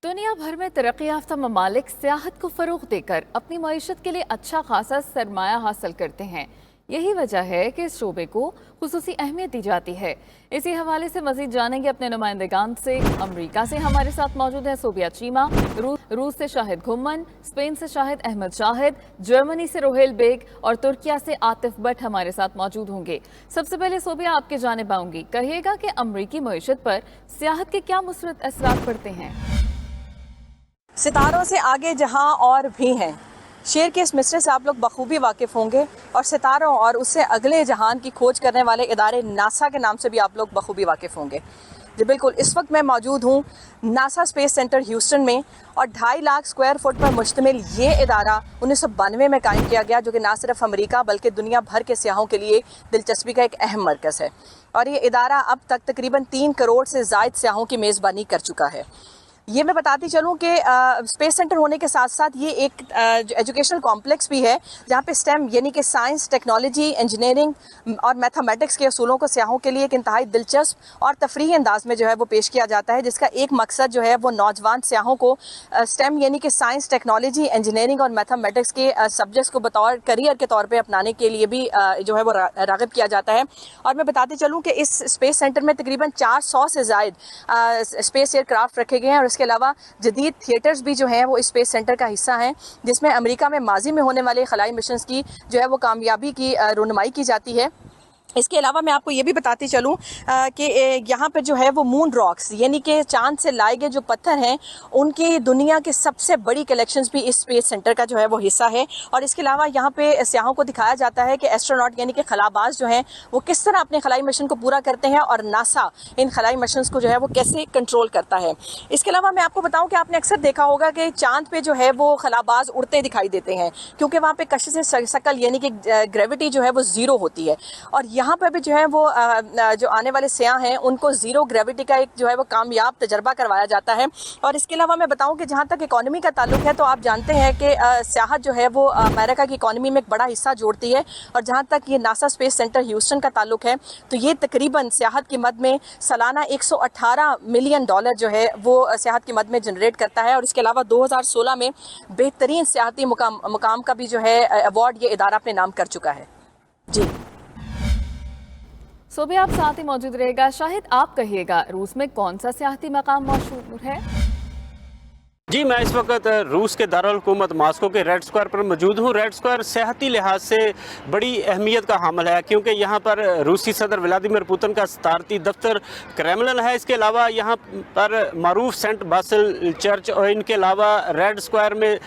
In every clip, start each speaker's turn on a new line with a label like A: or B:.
A: दुनिया भर में तरक्की याफ्ता ममालिक सियाहत को फ़रोग़ देकर अपनी मईशत के लिए अच्छा खासा सरमाया हासिल करते हैं। यही वजह है कि इस शोबे को खुसूसी अहमियत दी जाती है। इसी हवाले से मज़ीद जानेंगे अपने नुमाइंदगान से। अमरीका से हमारे साथ मौजूद है सोबिया चीमा, रूस से शाहिद घुम्मन, स्पेन से शाहिद अहमद शाहिद, जर्मनी से रोहेल बेग और तुर्किया से आतिफ भट्ट हमारे साथ मौजूद होंगे। सबसे पहले सोबिया आपके जानिब आऊँगी, कहिएगा कि अमरीकी मईशत पर सियाहत के क्या मुस्बत असरात पड़ते हैं?
B: सितारों से आगे जहां और भी हैं, शेर के इस मिसरे से आप लोग बखूबी वाकिफ़ होंगे और सितारों और उससे अगले जहान की खोज करने वाले इदारे नासा के नाम से भी आप लोग बखूबी वाकिफ़ होंगे। जी बिल्कुल, इस वक्त मैं मौजूद हूँ नासा स्पेस सेंटर ह्यूस्टन में और 2.5 लाख स्क्वायर फुट पर मुश्तमिल ये इदारा 1992 में कायम किया गया, जो कि ना सिर्फ अमेरिका बल्कि दुनिया भर के सियाहों के लिए दिलचस्पी का एक अहम मरकज़ है। और ये इदारा अब तक तकरीबन 3 करोड़ से ज़ायद सियाहों की मेज़बानी कर चुका है। ये मैं बताती चलूँ कि स्पेस सेंटर होने के साथ साथ ये एक एजुकेशनल कॉम्प्लेक्स भी है, जहाँ पे स्टेम यानी कि साइंस, टेक्नोलॉजी, इंजीनियरिंग और मैथमेटिक्स के असूलों को सियाहों के लिए एक इंतहाई दिलचस्प और तफरीही अंदाज में जो है वो पेश किया जाता है, जिसका एक मकसद जो है वो नौजवान सियाहों को स्टेम यानी कि साइंस, टेक्नोलॉजी, इंजीनियरिंग और मैथमेटिक्स के सब्जेक्ट्स को बतौर करियर के तौर पर अपनाने के लिए भी जो है वो राग़िब किया जाता है। और मैं बताती चलूँ कि इस स्पेस सेंटर में तकरीबन 400 से ज़ायद स्पेस एयरक्राफ्ट रखे गए हैं और इसके अलावा जदीद थिएटर्स भी जो हैं वो स्पेस सेंटर का हिस्सा हैं, जिसमें अमेरिका में माजी में होने वाले खलाई मिशंस की जो है वो कामयाबी की रुनमाई की जाती है। इसके अलावा मैं आपको ये भी बताती चलूँ कि यहाँ पर जो है वो मून रॉक्स यानी कि चांद से लाए गए जो पत्थर हैं, उनकी दुनिया की सबसे बड़ी कलेक्शंस भी इस स्पेस सेंटर का जो है वो हिस्सा है। और इसके अलावा यहाँ पे सियाहों को दिखाया जाता है कि एस्ट्रोनॉट यानी कि खलाबाज जो हैं वो किस तरह अपने खलाई मिशन को पूरा करते हैं और नासा इन खलाई मिशन को जो है वो कैसे कंट्रोल करता है। इसके अलावा मैं आपको बताऊँ कि आपने अक्सर देखा होगा कि चाँद पर जो है वो खलाबाज उड़ते दिखाई देते हैं, क्योंकि वहाँ पर कशिश शकल यानी कि ग्रेविटी जो है वो ज़ीरो होती है। और यहाँ पर भी जो है वो जो आने वाले सियाह हैं उनको ज़ीरो ग्रेविटी का एक जो है वो कामयाब तजर्बा करवाया जाता है। और इसके अलावा मैं बताऊं कि जहाँ तक इकॉनमी का ताल्लुक है, तो आप जानते हैं कि सियाहत जो है वो अमेरिका की इकॉनमी में एक बड़ा हिस्सा जोड़ती है। और जहाँ तक ये नासा स्पेस सेंटर ह्यूस्टन का ताल्लुक है, तो ये तकरीबन सियाहत की मद में सालाना $118 मिलियन जो है वो सियाहत की मद में जनरेट करता है। और इसके अलावा 2016 में बेहतरीन सियाहती मुकाम का भी जो है अवार्ड ये इदारा अपने नाम कर चुका है। जी
A: सोबिया आप साथ ही मौजूद रहेगा। शाहिद आप कहिएगा, रूस में कौन सा सियाहती मकाम मशहूर है?
C: जी, मैं इस वक्त रूस के दारुल हुकूमत मास्को के रेड स्क्वायर पर मौजूद हूँ। रेड स्क्वायर सियाहती लिहाज से बड़ी अहमियत का हामिल है, क्योंकि यहाँ पर रूसी सदर व्लादिमीर पुतिन का सदारती दफ्तर क्रेमलिन है। इसके अलावा यहाँ पर मारूफ सेंट बासिल चर्च और इनके अलावा रेड स्क्वायर में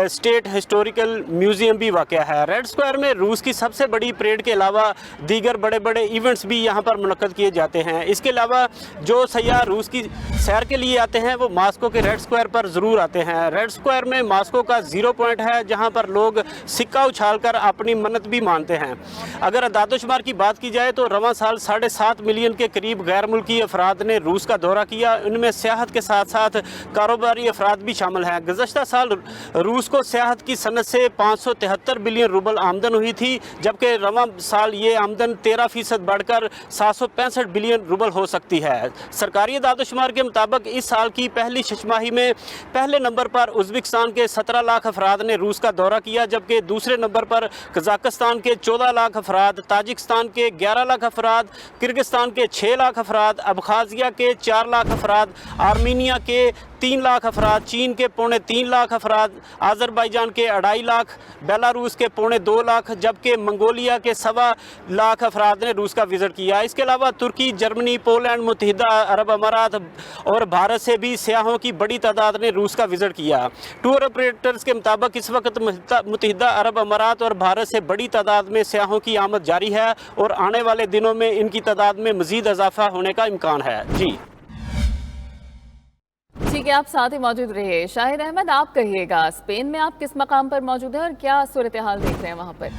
C: स्टेट हिस्टोरिकल म्यूज़ियम भी वाक़या है। रेड स्क्वायर में रूस की सबसे बड़ी परेड के अलावा दीगर बड़े बड़े इवेंट्स भी यहाँ पर मुनक्कद किए जाते हैं। इसके अलावा जो सयाह रूस की सैर के लिए आते हैं वो मास्को के रेड स्क्वायर पर ज़रूर आते हैं। रेड स्क्वायर में मास्को का 0 पॉइंट है, जहां पर लोग सिक्का उछालकर अपनी मन्नत भी मानते हैं। अगर अदादोशुमार की बात की जाए तो रवां साल 7.5 मिलियन के करीब गैर मुल्की अफराद ने रूस का दौरा किया। इनमें सियाहत के साथ साथ कारोबारी अफराद भी शामिल हैं। गुज़श्ता साल रूस को सियाहत की सनत से 573 बिलियन रूबल आमदन हुई थी, जबकि रवां साल ये आमदन 13% बढ़कर 765 बिलियन रूबल हो सकती है। सरकारी अदादोशुमार के मुताबिक इस साल की पहली छमाही में पहले नंबर पर उज़्बेकिस्तान के 17 लाख अफराद ने रूस का दौरा किया, जबकि दूसरे नंबर पर कज़ाकिस्तान के 14 लाख अफराद, ताजिकिस्तान के 11 लाख अफराद, किर्गिस्तान के 6 लाख अफराद, अबखाज़िया के 4 लाख अफराद, आर्मीनिया के 3 लाख अफराद, चीन के 3.25 लाख अफराद, आज़रबाईजान के 2.5 लाख, बेलारूस के 2.25 लाख, जबकि मंगोलिया के 1.25 लाख अफराद ने रूस का विज़िट किया। इसके अलावा तुर्की, जर्मनी, पोलैंड, मुत्तहिदा अरब अमारात और भारत से भी सियाहों की बड़ी तादाद ने रूस का विज़िट किया। टूर ऑपरेटर्स के मुताबिक इस वक्त मुत्तहिदा अरब अमारात और भारत से बड़ी तादाद में सियाहों की आमद जारी है और आने वाले दिनों में इनकी तादाद में मज़ीद इजाफा होने का इम्कान है। जी
A: ठीक है, आप साथ ही मौजूद रहिए। शाहिद अहमद आप कहिएगा, स्पेन में आप किस मकाम पर मौजूद हैं और क्या सूरत हाल देख रहे हैं वहाँ पर?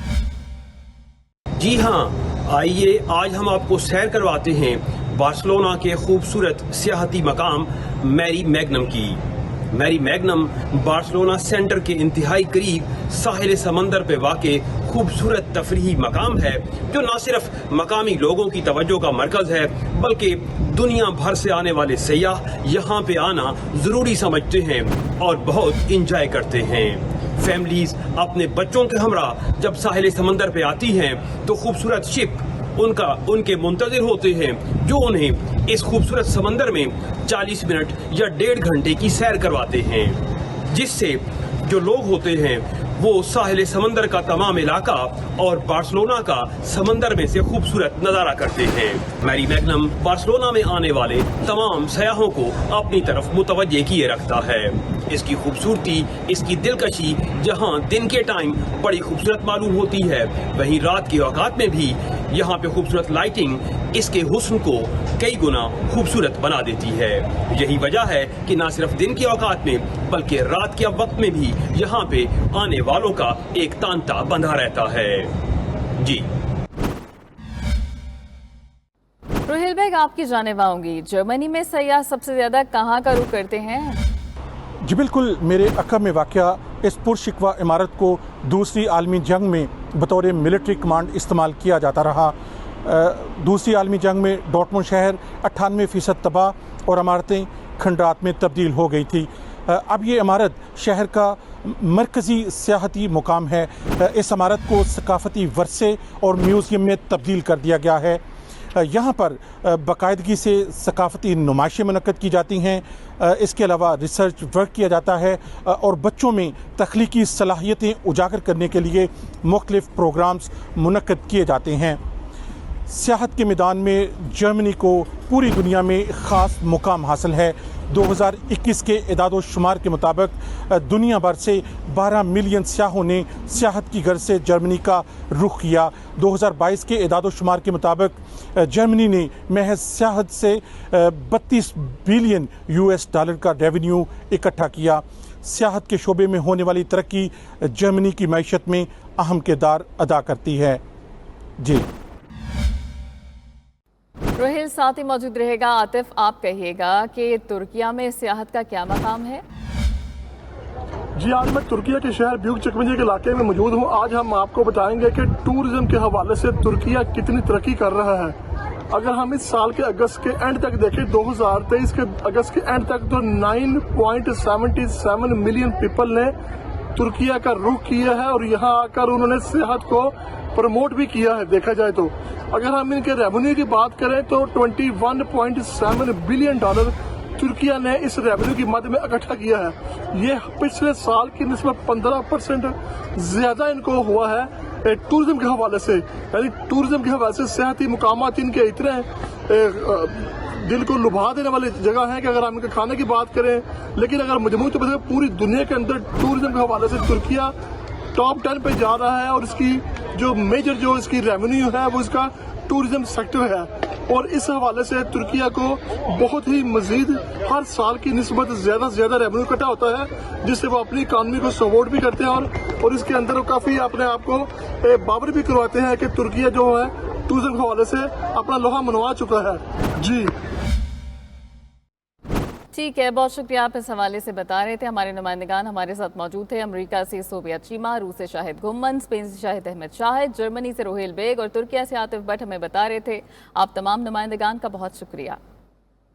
D: जी हाँ, आइए आज हम आपको सैर करवाते हैं बार्सिलोना के खूबसूरत सियाहती मकाम मैरी मैग्नम की। मैरी मैग्नम बार्सिलोना सेंटर के इंतहाई करीब साहिल समंदर पे वाक़े खूबसूरत तफरीही मकाम है, जो न सिर्फ मकामी लोगों की तवज्जो का मरकज है बल्कि दुनिया भर से आने वाले सयाह यहाँ पे आना जरूरी समझते हैं और बहुत इंजॉय करते हैं। फैमिलीज अपने बच्चों के हमरा जब साहिल समंदर पे आती हैं तो खूबसूरत शिप उनके मुंतजिर होते हैं, जो उन्हें इस खूबसूरत समंदर में 40 मिनट या 1.5 घंटे की सैर करवाते हैं, जिससे जो लोग होते हैं वो साहिल समंदर का तमाम इलाका और बार्सिलोना का समंदर में से खूबसूरत नजारा करते हैं। मैरी मैग्नम बार्सिलोना में आने वाले तमाम सयाहों को अपनी तरफ मुतवज्जे किए रखता है। इसकी खूबसूरती, इसकी दिलकशी जहां दिन के टाइम बड़ी खूबसूरत मालूम होती है, वहीं रात के औकात में भी यहाँ पे खूबसूरत लाइटिंग इसके हुस्न को कई गुना खूबसूरत बना देती है। यही वजह है कि न सिर्फ दिन के औकात में बल्कि रात के वक्त में भी यहाँ पे आने वालों का एक तांता बंधा रहता है। जी
A: रोहिल बेग, आपकी जाने आऊंगी, जर्मनी में सयाह सबसे ज्यादा कहाँ का रुख करते हैं?
E: जी बिल्कुल, मेरे अक़ब में वाक़या इस पुरशिकवा इमारत को दूसरी आलमी जंग में बतौर मिलिट्री कमांड इस्तेमाल किया जाता रहा। दूसरी आलमी जंग में डॉर्टमुंड शहर 98% तबाह और इमारतें खंडात में तब्दील हो गई थी। अब ये इमारत शहर का मरकज़ी सियाहती मुकाम है। इस इमारत को सकाफ़ती वर्से और म्यूज़ियम में तब्दील कर दिया गया है। यहाँ पर बाकायदगी से सकाफ़ती नुमाइशें मुनक़्क़द की जाती हैं। इसके अलावा रिसर्च वर्क किया जाता है और बच्चों में तख्लीकी सलाहियतें उजागर करने के लिए मुख्तलिफ़ प्रोग्राम्स मुनक़्क़द किए जाते हैं। सियाहत के मैदान में जर्मनी को पूरी दुनिया में ख़ास मुकाम हासिल है। 2021 के इदाद-ओ-शुमार के मुताबिक दुनिया भर से 12 मिलियन सियाहों ने सियाहत की गर्ज से जर्मनी का रुख किया। 2022 के इदाद-ओ-शुमार के मुताबिक जर्मनी ने महज सियाहत से 32 बिलियन US डॉलर का रेवेन्यू इकट्ठा किया। सियाहत के शोबे में होने वाली तरक्की जर्मनी की मईशत में अहम किरदार अदा करती है। जी
A: रोहिल साथ ही मौजूद रहेगा। आतिफ, आप कहिएगा कि तुर्किया में सियाहत का क्या मकाम है?
F: जी, आज मैं तुर्किया के शहर ब्यूकचकमंजी के इलाके में मौजूद हूँ। आज हम आपको बताएंगे कि टूरिज्म के हवाले से तुर्किया कितनी तरक्की कर रहा है। अगर हम इस साल के अगस्त के एंड तक देखें, 2023 के अगस्त के एंड तक, तो 9.77 मिलियन पीपल ने तुर्किया का रुख किया है और यहाँ आकर उन्होंने सियाहत को प्रमोट भी किया है। देखा जाए तो अगर हम इनके रेवेन्यू की बात करें तो 21.7 बिलियन डॉलर तुर्किया ने इस रेवेन्यू की मद में इकट्ठा किया है। ये पिछले साल की निस्बत 15% ज्यादा इनको हुआ है टूरिज्म के हवाले से। यानी टूरिज्म के हवाले से सियाहती मुकामात इनके इतने दिल को लुभा देने वाली जगह है कि अगर हम इनके खाने की बात करें, लेकिन अगर मजमूई तौर पर पूरी दुनिया के अंदर टूरिज्म के हवाले से तुर्किया टॉप 10 पे जा रहा है और इसकी जो मेजर जो इसकी रेवेन्यू है वो इसका टूरिज्म सेक्टर है। और इस हवाले से तुर्किया को बहुत ही मजीद हर साल की निस्बत ज्यादा से ज्यादा रेवेन्यू इकट्ठा होता है, जिससे वो अपनी इकानमी को सपोर्ट भी करते हैं और इसके अंदर वो काफी अपने आप को बावर भी करवाते हैं कि तुर्किया जो है टूरिज्म के हवाले से अपना लोहा मनवा चुका है। जी
A: ठीक है, बहुत शुक्रिया, आप इस हवाले से बता रहे थे। हमारे नुमाइंदगान हमारे साथ मौजूद थे। अमेरिका से सोबिया चीमा, रूस से शाहिद गुम्मन, स्पेन से शाहिद अहमद शाहिद, जर्मनी से रोहिल बेग और तुर्किया से आतिफ भट्ट हमें बता रहे थे। आप तमाम नुमाइंदगान का बहुत शुक्रिया।